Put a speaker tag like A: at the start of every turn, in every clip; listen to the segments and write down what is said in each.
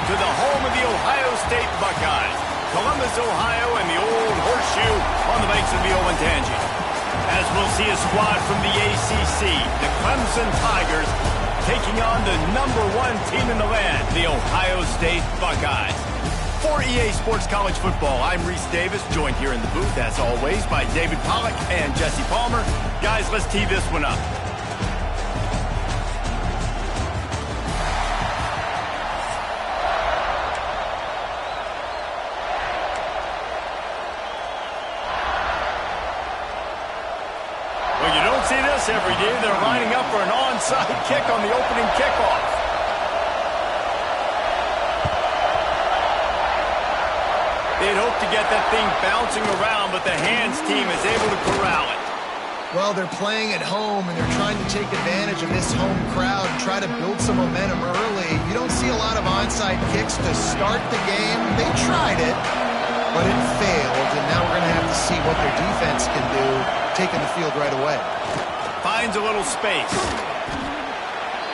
A: to the home of the Ohio State Buckeyes, Columbus, Ohio, and the old horseshoe on the banks of the Olentangy. As we'll see a squad from the ACC, the Clemson Tigers, taking on the #1 team in the land, the Ohio State Buckeyes. For EA Sports College Football, I'm Reese Davis, joined here in the booth, as always, by David Pollack and Jesse Palmer. Guys, let's tee this one up. Well, you don't see this every day. They're lining up for an onside kick on the opening kickoff. They'd hope to get that thing bouncing around, but the hands team is able to corral it.
B: Well, they're playing at home, and they're trying to take advantage of this home crowd and try to build some momentum early. You don't see a lot of onside kicks to start the game. They tried it, but it failed, and now we're going to have to see what their defense can do, taking the field right away.
A: Finds a little space.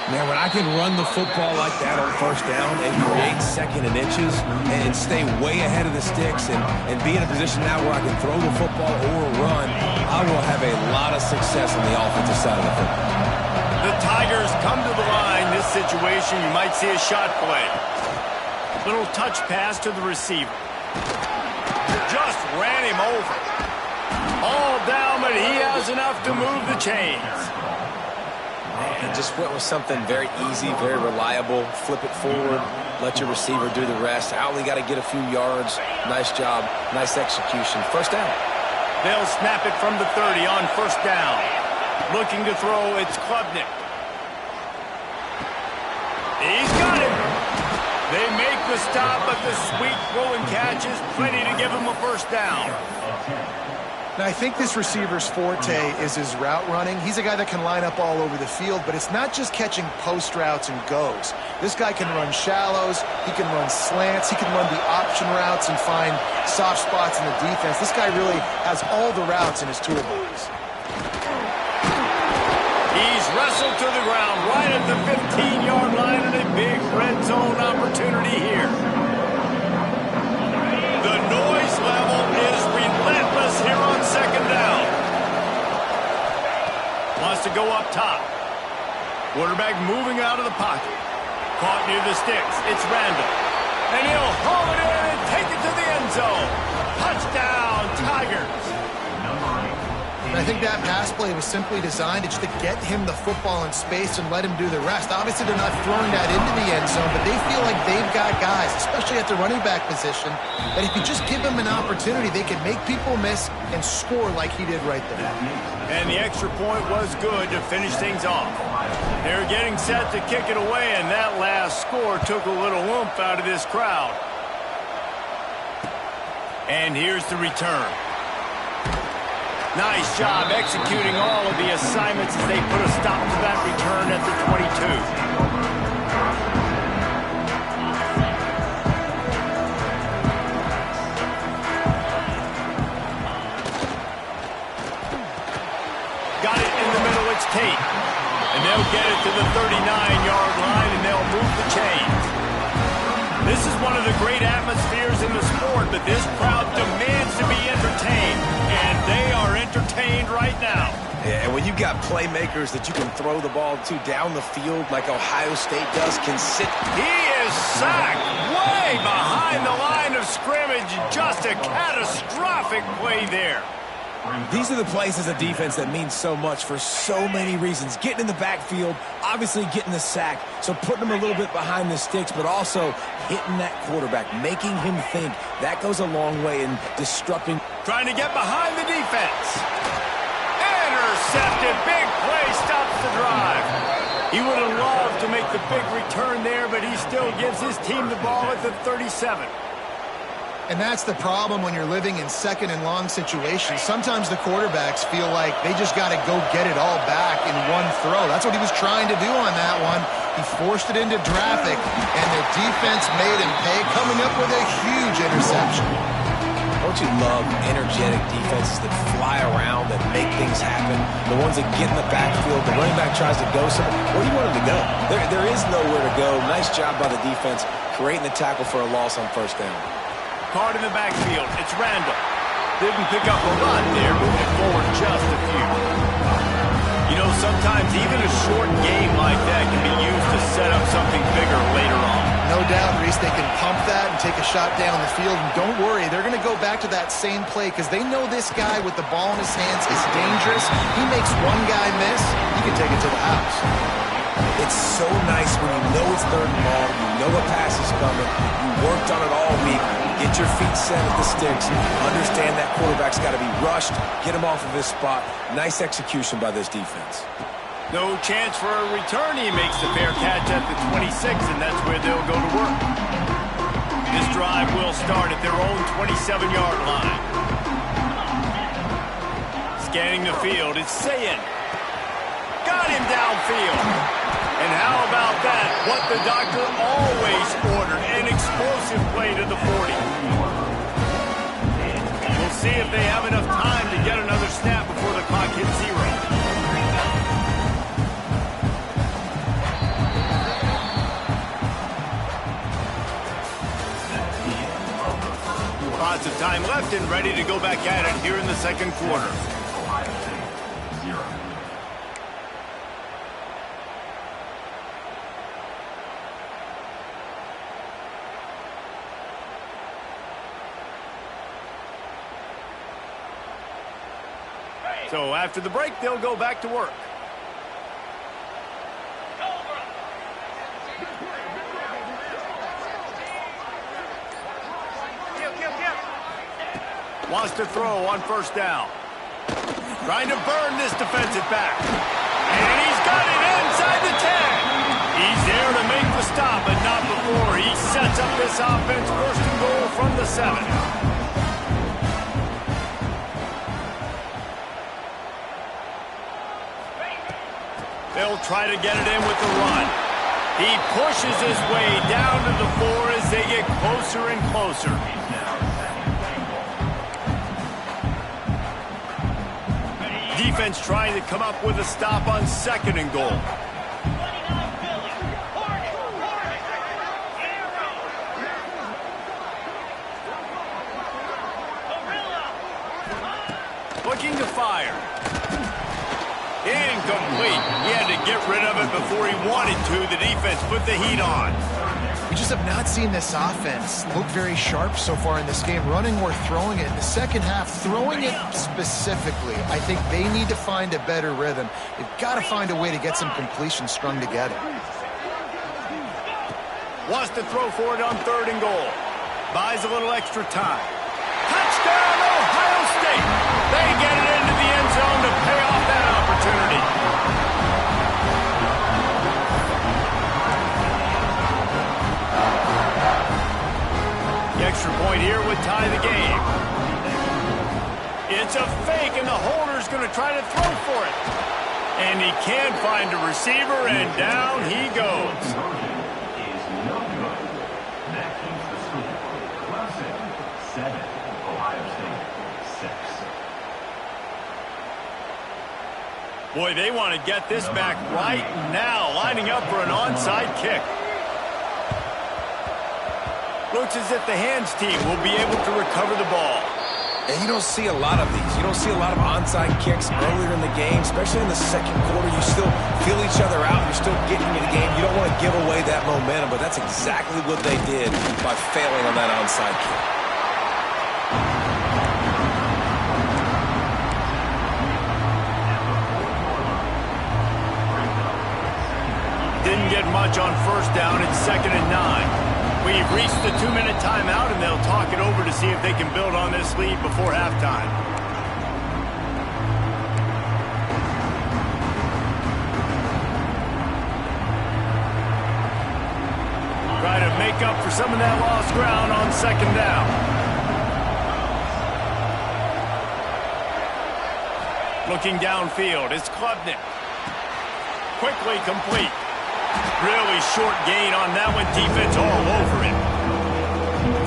C: Man, when I can run the football like that on first down and create second and inches and stay way ahead of the sticks and be in a position now where I can throw the football or run, I will have a lot of success on the offensive side of the football.
A: The Tigers come to the line. This situation, you might see a shot play. Little touch pass to the receiver. Just ran him over. All down, but he has enough to move the chains.
C: And just went with something very easy, very reliable. Flip it forward, let your receiver do the rest. I only got to get a few yards. Nice job, nice execution. First down.
A: They'll snap it from the 30 on first down. Looking to throw, it's Klubnik. He's got him. They make the stop, but the sweet throw and catch is plenty to give him a first down.
B: Now, I think this receiver's forte is his route running. He's a guy that can line up all over the field, but it's not just catching post routes and goes. This guy can run shallows, he can run slants, he can run the option routes and find soft spots in the defense. This guy really has all the routes in his toolbox.
A: He's wrestled to the ground right at the 15-yard line, and a big red zone opportunity here. The noise level is relentless here on second down. Wants to go up top. Quarterback moving out of the pocket. Caught near the sticks. It's Randall. And he'll haul it in and take it to the end zone. Touchdown, Tigers.
B: And I think that pass play was simply designed just to get him the football in space and let him do the rest. Obviously, they're not throwing that into the end zone, but they feel like they've got guys, especially at the running back position, that if you just give them an opportunity, they can make people miss and score like he did right there.
A: And the extra point was good to finish things off. They're getting set to kick it away, and that last score took a little oomph out of this crowd. And here's the return. Nice job executing all of the assignments as they put a stop to that return at the 22. Got it in the middle, it's Tate. And they'll get it to the 39-yard line, and they'll move the chains. This is one of the great atmospheres in the sport, but this crowd demands to be entertained, and they are entertained right now.
C: Yeah, and when you've got playmakers that you can throw the ball to down the field like Ohio State does,
A: He is sacked way behind the line of scrimmage. Just a catastrophic play there.
C: These are the plays as a defense that mean so much for so many reasons. Getting in the backfield, obviously getting the sack, so putting them a little bit behind the sticks, but also hitting that quarterback, making him think. That goes a long way in disrupting.
A: Trying to get behind the defense. Intercepted. Big play stops the drive. He would have loved to make the big return there, but he still gives his team the ball at the 37.
B: And that's the problem when you're living in second and long situations. Sometimes the quarterbacks feel like they just got to go get it all back in one throw. That's what he was trying to do on that one. He forced it into traffic, and the defense made him pay, coming up with a huge interception.
C: Don't you love energetic defenses that fly around, that make things happen? The ones that get in the backfield, the running back tries to go somewhere. Where do you want him to go? There is nowhere to go. Nice job by the defense creating the tackle for a loss on first down.
A: Card in the backfield. It's Randall. Didn't pick up a lot there, moving forward just a few. You know, sometimes even a short game like that can be used to set up something bigger later on.
B: No doubt, Reese, they can pump that and take a shot down the field. And don't worry, they're going to go back to that same play because they know this guy with the ball in his hands is dangerous. He makes one guy miss, he can take it to the house.
C: It's so nice when you know it's third and long, you know a pass is coming, you worked on it all week, get your feet set at the sticks, understand that quarterback's got to be rushed, get him off of his spot. Nice execution by this defense.
A: No chance for a return. He makes the fair catch at the 26, and that's where they'll go to work. This drive will start at their own 27-yard line. Scanning the field, it's Sayin. Got him downfield. And how about that? What the doctor always ordered, an explosive play to the 40. We'll see if they have enough time to get another snap before the clock hits 0. Lots of time left and ready to go back at it here in the second quarter. So after the break, they'll go back to work. Wants to throw on first down. Trying to burn this defensive back. And he's got it inside the 10. He's there to make the stop, but not before he sets up this offense first and goal from the 7. They'll try to get it in with the run. He pushes his way down to the 4 as they get closer and closer. Defense trying to come up with a stop on second and goal. Looking to fire. Incomplete. He had to get rid of it before he wanted to. The defense put the heat on.
B: We just have not seen this offense look very sharp so far in this game, running or throwing it. In the second half, throwing it specifically, I think they need to find a better rhythm. They've got to find a way to get some completion strung together.
A: Wants to throw for it on third and goal. Buys a little extra time. Touchdown, Ohio State! They get it into the end zone to pay off that opportunity. The extra point here would tie the game. It's a fake, and the holder's going to try to throw for it. And he can't find a receiver, and down he goes. Boy, they want to get this back right now, lining up for an onside kick. Looks as if the hands team will be able to recover the ball.
C: And you don't see a lot of these. You don't see a lot of onside kicks earlier in the game, especially in the second quarter. You still feel each other out. You're still getting into the game. You don't want to give away that momentum, but that's exactly what they did by failing on that onside kick.
A: Didn't get much on first down. It's 2nd and 9. We've reached the 2-minute timeout, and they'll talk it over to see if they can build on this lead before halftime. Try to make up for some of that lost ground on 2nd down. Looking downfield, it's Klubnik. Quickly complete. Really short gain on that one. Defense all over him.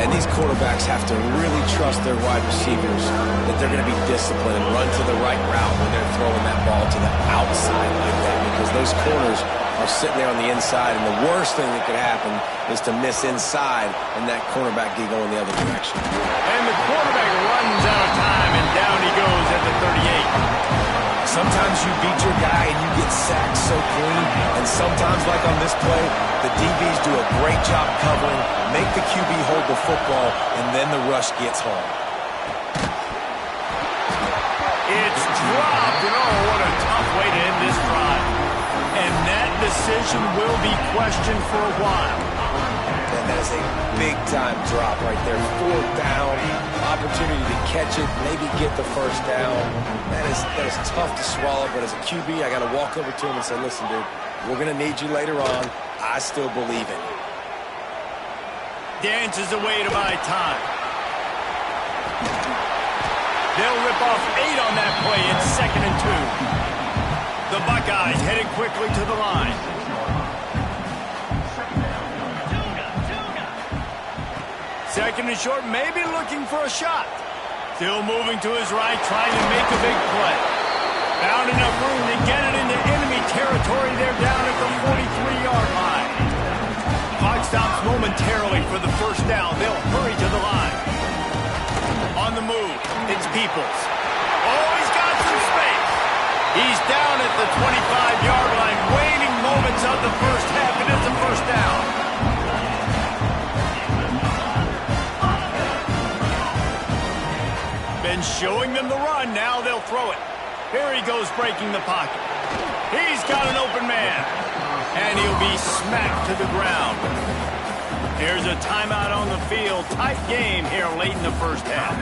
C: And these quarterbacks have to really trust their wide receivers that they're going to be disciplined and run to the right route when they're throwing that ball to the outside like that, because those corners are sitting there on the inside, and the worst thing that could happen is to miss inside and that cornerback get going the other direction.
A: And the quarterback runs out of time, and down he goes at the 38.
C: Sometimes you beat your guy and you get sacked so clean, and sometimes, like on this play, the DBs do a great job covering, make the QB hold the football, and then the rush gets home.
A: It's dropped, and oh, what a tough way to end this drive. And that decision will be questioned for a while.
C: And that is a big-time drop right there. 4th down, opportunity to catch it, maybe get the first down. That is tough to swallow, but as a QB, I got to walk over to him and say, listen, dude, we're going to need you later on. I still believe in you.
A: Dances away to buy time. They'll rip off 8 on that play. It's 2nd and 2. The Buckeyes headed quickly to the line. Second and short, maybe looking for a shot. Still moving to his right, trying to make a big play. Found enough room to get it into enemy territory. They're down at the 43-yard line. Clock stops momentarily for the first down. They'll hurry to the line. On the move, it's Peoples. Oh, he's got some space. He's down at the 25-yard line. Waning moments of the first half. It is a first down. Been showing them the run. Now they'll throw it. Here he goes, breaking the pocket. He's got an open man. And he'll be smacked to the ground. Here's a timeout on the field. Tight game here late in the first half.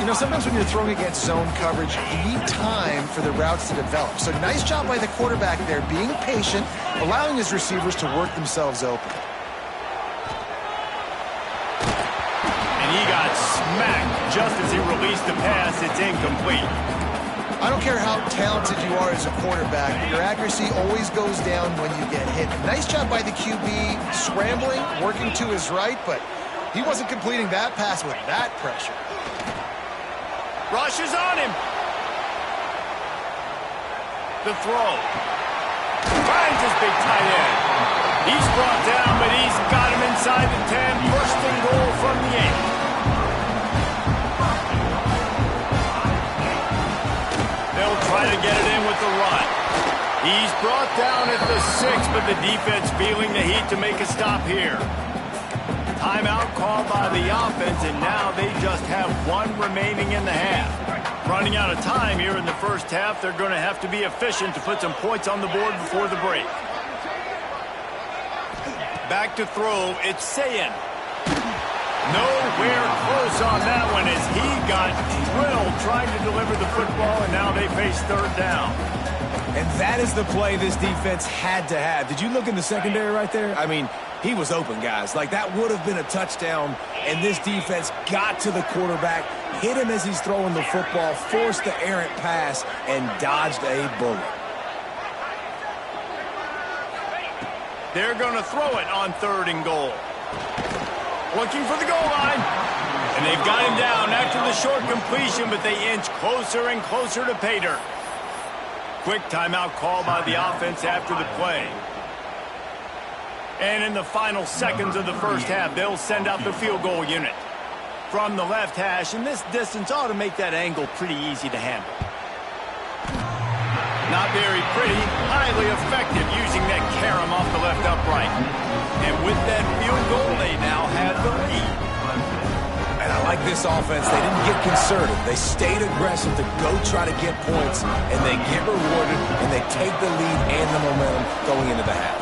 B: You know, sometimes when you're throwing against zone coverage, you need time for the routes to develop. So nice job by the quarterback there, being patient, allowing his receivers to work themselves open.
A: And he got smacked just as he released the pass. It's incomplete.
B: I don't care how talented you are as a quarterback, your accuracy always goes down when you get hit. Nice job by the QB, scrambling, working to his right, but he wasn't completing that pass with that pressure.
A: Rush is on him. The throw. Finds his big tight end. He's brought down, but he's got him inside the 10. First and goal from the 8. They'll try to get it in with the run. He's brought down at the 6, but the defense feeling the heat to make a stop here. Timeout called by the offense, and now they just have 1 remaining in the half. Running out of time here in the first half, they're going to have to be efficient to put some points on the board before the break. Back to throw, it's Sayin. Nowhere close on that one as he got drilled trying to deliver the football, and now they face 3rd down.
C: And that is the play this defense had to have. Did you look in the secondary right there? I mean, he was open, guys. Like, that would have been a touchdown, and this defense got to the quarterback, hit him as he's throwing the football, forced the errant pass, and dodged a bullet.
A: They're going to throw it on 3rd and goal. Looking for the goal line. And they've got him down after the short completion, but they inch closer and closer to pay dirt. Quick timeout call by the offense after the play. And in the final seconds of the first half, they'll send out the field goal unit. From the left hash, and this distance ought to make that angle pretty easy to handle. Not very pretty, highly effective using that carom off the left upright. And with that field goal, they now have the lead.
C: And I like this offense. They didn't get concerted. They stayed aggressive to go try to get points, and they get rewarded, and they take the lead and the momentum going into the half.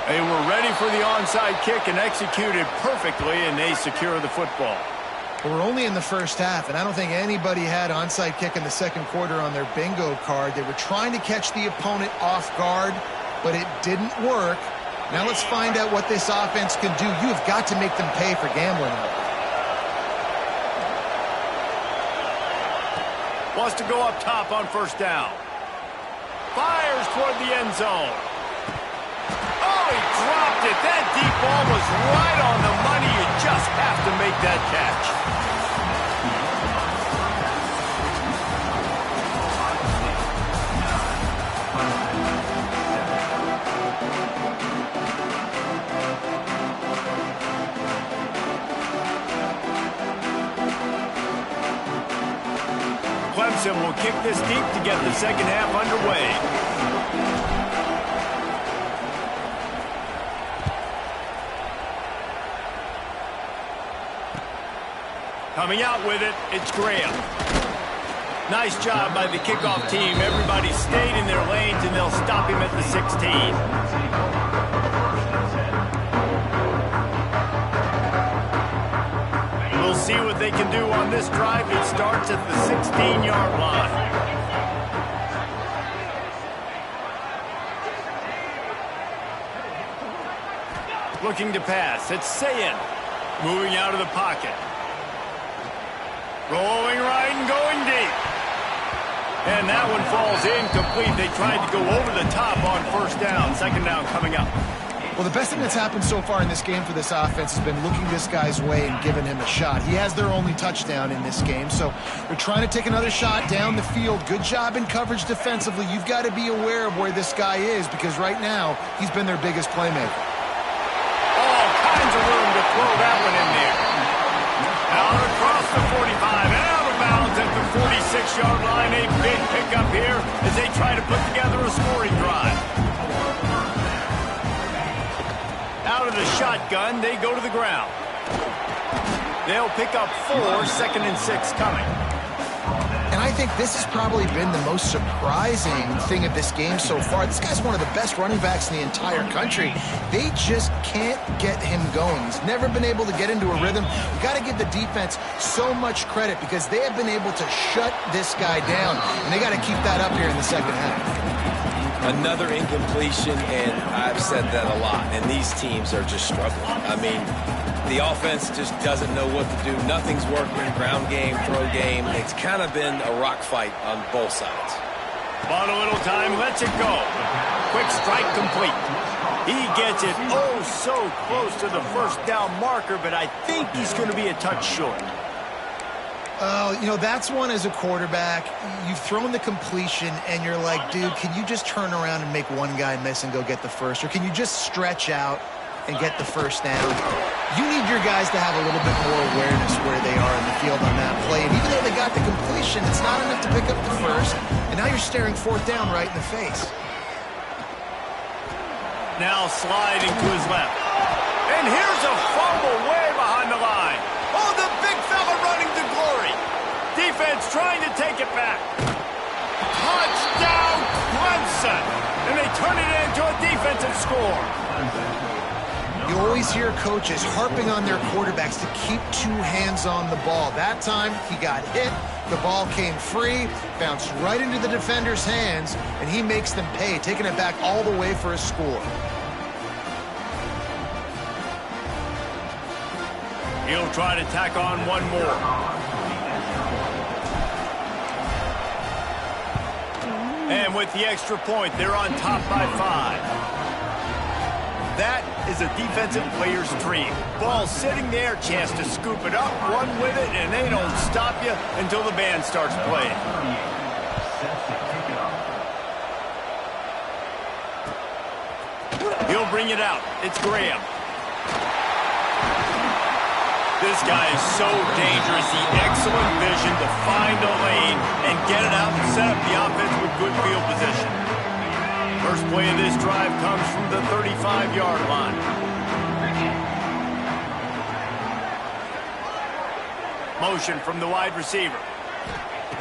A: They were ready for the onside kick and executed perfectly, and they secure the football.
B: We're only in the first half, and I don't think anybody had onside kick in the second quarter on their bingo card. They were trying to catch the opponent off guard, but it didn't work. Now let's find out what this offense can do. You have got to make them pay for gambling.
A: Wants to go up top on first down. Fires toward the end zone. Oh, he dropped it. That deep ball was right on the money. You just make that catch. Clemson will kick this deep to get the second half underway. Coming out with it, it's Graham. Nice job by the kickoff team. Everybody stayed in their lanes, and they'll stop him at the 16. We'll see what they can do on this drive. It starts at the 16-yard line. Looking to pass. It's Sayin. Moving out of the pocket. Rolling right and going deep. And that one falls incomplete. They tried to go over the top on first down. Second down coming up.
B: Well, the best thing that's happened so far in this game for this offense has been looking this guy's way and giving him a shot. He has their only touchdown in this game, so they're trying to take another shot down the field. Good job in coverage defensively. You've got to be aware of where this guy is because right now he's been their biggest playmaker.
A: All kinds of room to throw that one in there. Out across the 45 and out of bounds at the 46-yard line. A big pickup here as they try to put together a scoring drive. Out of the shotgun, they go to the ground. They'll pick up 4, second and 6 coming.
B: And I think this has probably been the most surprising thing of this game so far. This guy's one of the best running backs in the entire country. They just can't get him going. He's never been able to get into a rhythm. You got to give the defense so much credit because they have been able to shut this guy down, and they got to keep that up here in the second half.
C: Another incompletion, and I've said that a lot, and these teams are just struggling. I mean, the offense just doesn't know what to do. Nothing's working. Ground game, throw game. It's kind of been a rock fight on both sides.
A: Bought a little time, lets it go. Quick strike complete. He gets it oh so close to the first down marker, but I think he's going to be a touch short.
B: You know, that's one as a quarterback. You've thrown the completion, and you're like, dude, can you just turn around and make one guy miss and go get the first? Or can you just stretch out and get the first down? You need your guys to have a little bit more awareness where they are in the field on that play. And even though they got the completion, it's not enough to pick up the first. And now you're staring fourth down right in the face.
A: Now sliding to his left. And here's a fumble way behind the line. Oh, the big fella running to glory. Defense trying to take it back. Touchdown, Clemson. And they turn it into a defensive score.
B: You always hear coaches harping on their quarterbacks to keep 2 hands on the ball. That time, he got hit. The ball came free, bounced right into the defender's hands, and he makes them pay, taking it back all the way for a score.
A: He'll try to tack on one more. And with the extra point, they're on top by 5. That is a defensive player's dream. Ball sitting there, chance to scoop it up, run with it, and they don't stop you until the band starts playing. He'll bring it out. It's Graham. This guy is so dangerous. He excellent vision to find a lane and get it out and set up the offense with good field position. First play of this drive comes from the 35-yard line. Motion from the wide receiver.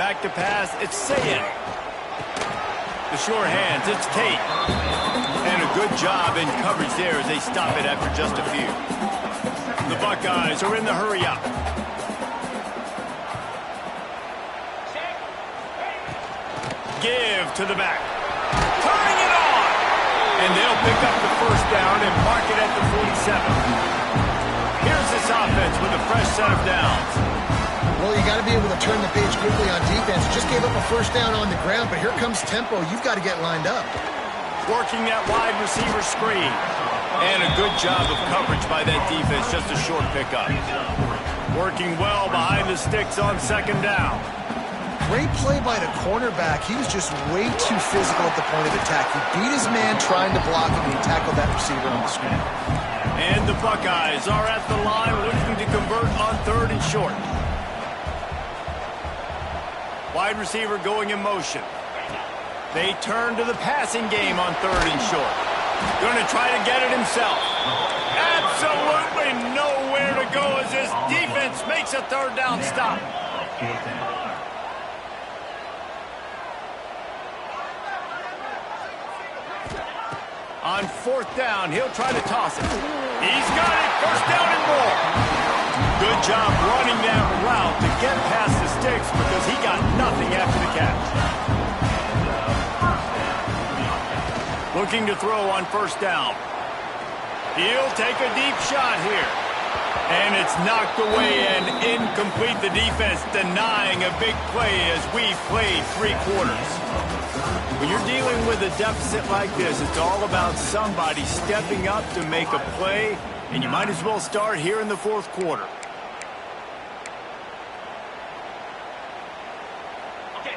A: Back to pass, it's Sayin. The sure hands, it's Tate. And a good job in coverage there as they stop it after just a few. The Buckeyes are in the hurry-up. Give to the back. Turning it on! And they'll pick up the first down and mark it at the 47. Here's this offense with a fresh set of downs.
B: Well, you got to be able to turn the page quickly on defense. Just gave up a first down on the ground, but here comes tempo. You've got to get lined up.
A: Working that wide receiver screen. And a good job of coverage by that defense, just a short pickup. Working well behind the sticks on second down.
B: Great play by the cornerback. He was just way too physical at the point of attack. He beat his man trying to block him, and he tackled that receiver on the screen.
A: And the Buckeyes are at the line looking to convert on 3rd and short. Wide receiver going in motion. They turn to the passing game on 3rd and short. Going to try to get it himself. Absolutely nowhere to go as this defense makes a 3rd down stop. On 4th down, he'll try to toss it. He's got it. 1st down and more. Good job running that route to get past the sticks because he got nothing after the catch. Looking to throw on 1st down. He'll take a deep shot here. And it's knocked away and incomplete. The defense denying a big play as we played 3 quarters. When you're dealing with a deficit like this, it's all about somebody stepping up to make a play, and you might as well start here in the 4th quarter.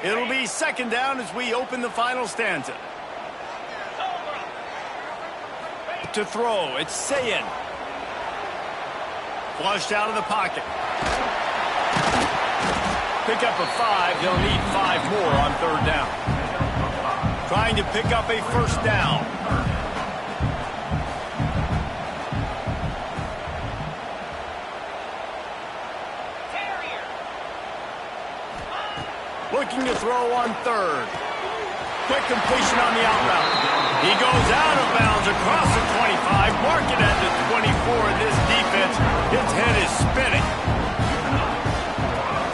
A: It'll be 2nd down as we open the final stanza. To throw, it's Sayin. Flushed out of the pocket. Pick up a 5. They'll need 5 more on 3rd down. Trying to pick up a 1st down. Looking to throw on 3rd. Quick completion on the out route. He goes out of bounds across the 25. Mark it at the 24. This defense, its head is spinning.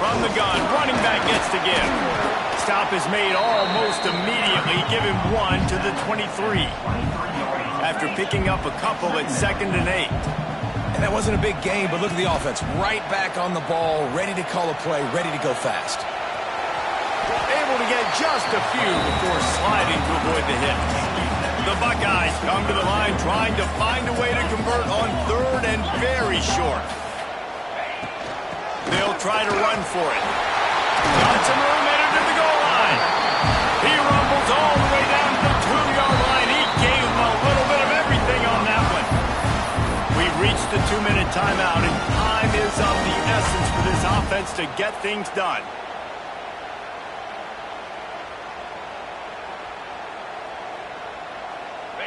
A: From the gun, running back gets to give. Stop is made almost immediately. Give him 1 to the 23. After picking up a couple at 2nd and 8.
C: And that wasn't a big game, but look at the offense. Right back on the ball, ready to call a play, ready to go fast.
A: Able to get just a few before sliding to avoid the hit. The Buckeyes come to the line trying to find a way to convert on 3rd and very short. They'll try to run for it. Got some room headed to the goal line. He rumbles all the way down to the 2-yard line. He gave him a little bit of everything on that one. We've reached the 2-minute timeout, and time is of the essence for this offense to get things done.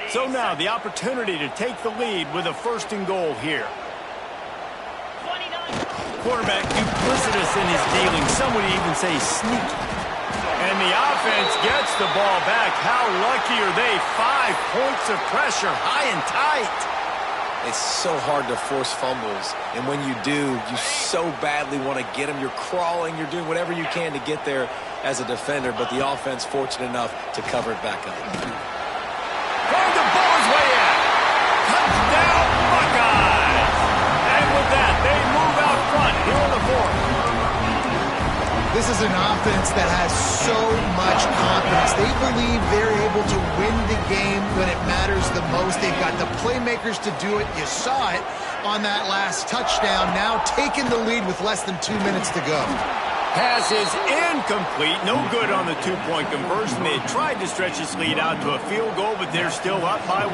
A: So now the opportunity to take the lead with a 1st and goal here. Quarterback duplicitous in his dealing. Some would even say sneaky. And the offense gets the ball back. How lucky are they? 5 points of pressure, high and tight.
C: It's so hard to force fumbles, and when you do, you so badly want to get them. You're crawling, you're doing whatever you can to get there as a defender, but the offense fortunate enough to cover it back up.
A: Throwing the ball his way in. Touchdown, Buckeyes. And with that, they move out front here in the 4th.
B: This is an offense that has so much confidence. They believe they're able to win the game when it matters the most. They've got the playmakers to do it. You saw it on that last touchdown. Now taking the lead with less than 2 minutes to go.
A: Pass is incomplete. No good on the 2-point conversion. They tried to stretch this lead out to a field goal, but they're still up by 1.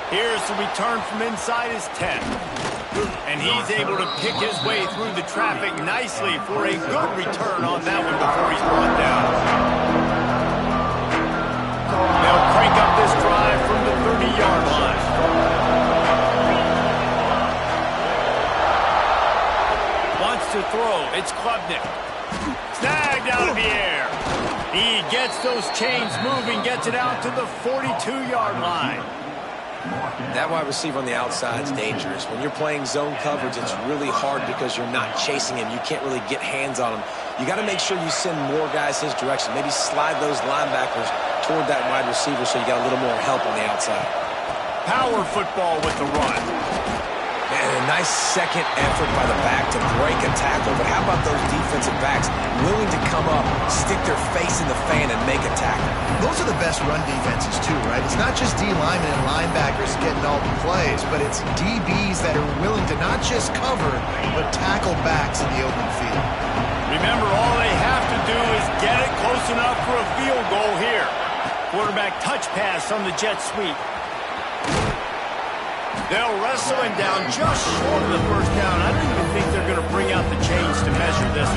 A: Here's the return from inside his 10. And he's able to pick his way through the traffic nicely for a good return on that one before he's brought down. They'll crank up this drive from the 30-yard line. Wants to throw. It's Klubnik. Snagged out of the air. He gets those chains moving, gets it out to the 42-yard line.
C: That wide receiver on the outside is dangerous. When you're playing zone coverage, it's really hard because you're not chasing him. You can't really get hands on him. You got to make sure you send more guys his direction. Maybe slide those linebackers toward that wide receiver so you got a little more help on the outside.
A: Power football with the run.
C: And a nice second effort by the back to break a tackle. But how about those defensive backs willing to come up, stick their face in the fan, and make a tackle?
B: Those are the best run defenses too, right? It's not just D linemen and linebackers getting all the plays, but it's DBs that are willing to not just cover, but tackle backs in the open field.
A: Remember, all they have to do is get it close enough for a field goal here. Quarterback touch pass on the jet sweep. They'll wrestle him down just short of the first down. I don't even think they're going to bring out the chains to measure this.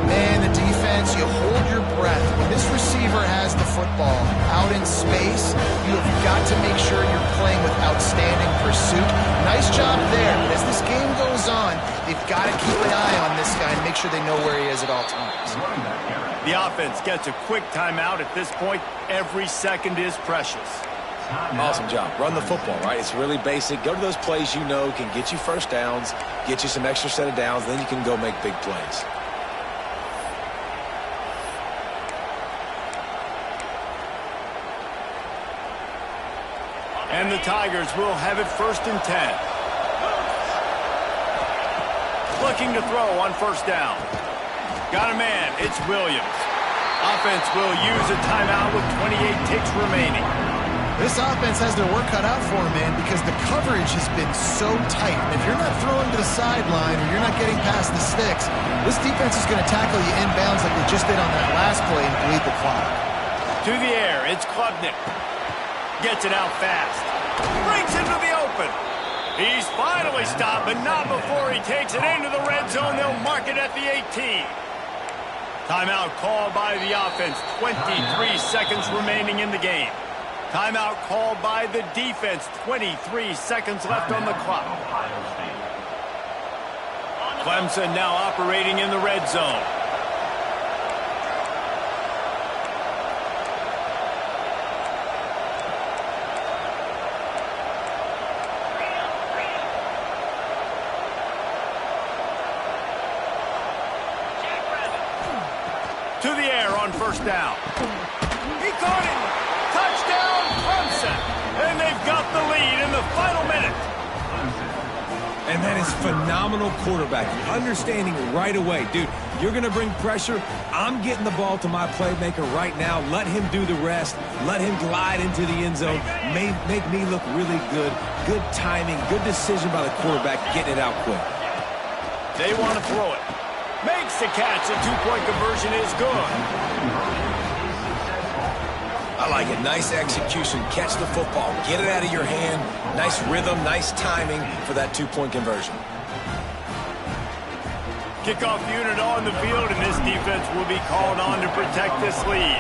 B: Man, the defense, you hold your breath. When this receiver has the football out in space, you have got to make sure you're playing with outstanding pursuit. Nice job there, but as this game goes on, they've got to keep an eye on this guy and make sure they know where he is at all times.
A: The offense gets a quick timeout. At this point, every second is precious.
C: Awesome job. Run the football, right? It's really basic. Go to those plays you know can get you first downs, get you some extra set of downs, then you can go make big plays.
A: And the Tigers will have it 1st and 10. Looking to throw on 1st down. Got a man. It's Williams. Offense will use a timeout with 28 ticks remaining.
B: This offense has their work cut out for them, man, because the coverage has been so tight. And if you're not throwing to the sideline or you're not getting past the sticks, this defense is going to tackle you inbounds like they just did on that last play and bleed the clock.
A: To the air, it's Klubnik. Gets it out fast. Brings it to the open. He's finally stopped, but not before he takes it into the red zone. They'll mark it at the 18. Timeout called by the offense. 23 seconds remaining in the game. Timeout called by the defense. 23 seconds left on the clock. Clemson now operating in the red zone. To the air on 1st down. He caught it. Touchdown, Clemson. And they've got the lead in the final minute.
C: And that is phenomenal quarterbacking. Understanding right away. Dude, you're going to bring pressure. I'm getting the ball to my playmaker right now. Let him do the rest. Let him glide into the end zone. Make me look really good. Good timing. Good decision by the quarterback getting it out quick.
A: They want to throw it. Makes the catch. The 2-point conversion is good.
C: I like it. Nice execution. Catch the football. Get it out of your hand. Nice rhythm, nice timing for that 2-point conversion.
A: Kickoff unit on the field, and this defense will be called on to protect this lead.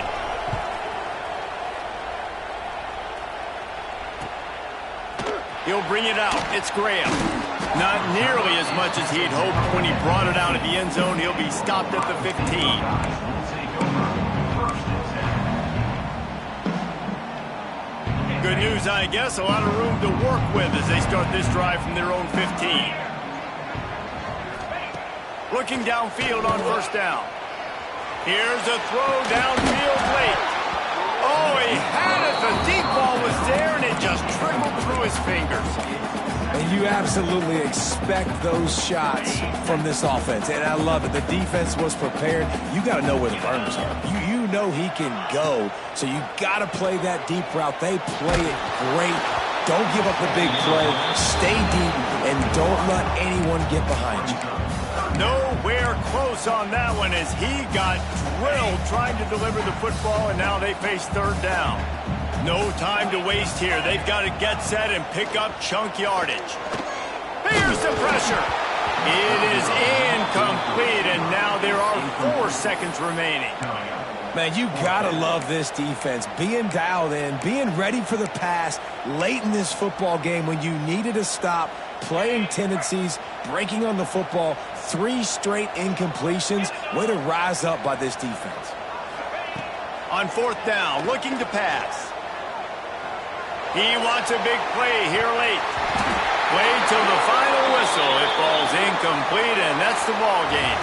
A: He'll bring it out. It's Graham. Not nearly as much as he'd hoped when he brought it out of the end zone. He'll be stopped at the 15. Good news, I guess. A lot of room to work with as they start this drive from their own 15. Looking downfield on 1st down. Here's a throw downfield late. Oh, he had it. The deep ball was there, and it just trickled through his fingers.
C: And you absolutely expect those shots from this offense. And I love it. The defense was prepared. You got to know where the burners are. You know he can go. So you got to play that deep route. They play it great. Don't give up the big play. Stay deep and don't let anyone get behind you.
A: Nowhere close on that one as he got drilled trying to deliver the football, and now they face 3rd down. No time to waste here. They've got to get set and pick up chunk yardage. Here's the pressure. It is incomplete, and now there are 4 seconds remaining.
C: Man, you got to love this defense. Being dialed in, being ready for the pass late in this football game when you needed a stop, playing tendencies, breaking on the football, 3 straight incompletions. Way to rise up by this defense.
A: On 4th down, looking to pass. He wants a big play here late. Wait till the final whistle. It falls incomplete, and that's the ball game.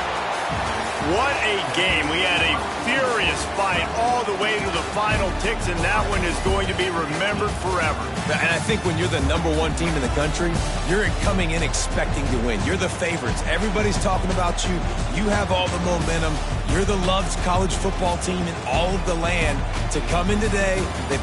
A: What a game. We had a furious fight all the way to the final ticks, and that one is going to be remembered forever.
C: And I think when you're the #1 team in the country, you're coming in expecting to win. You're the favorites. Everybody's talking about you. You have all the momentum. You're the loved college football team in all of the land. To come in today, they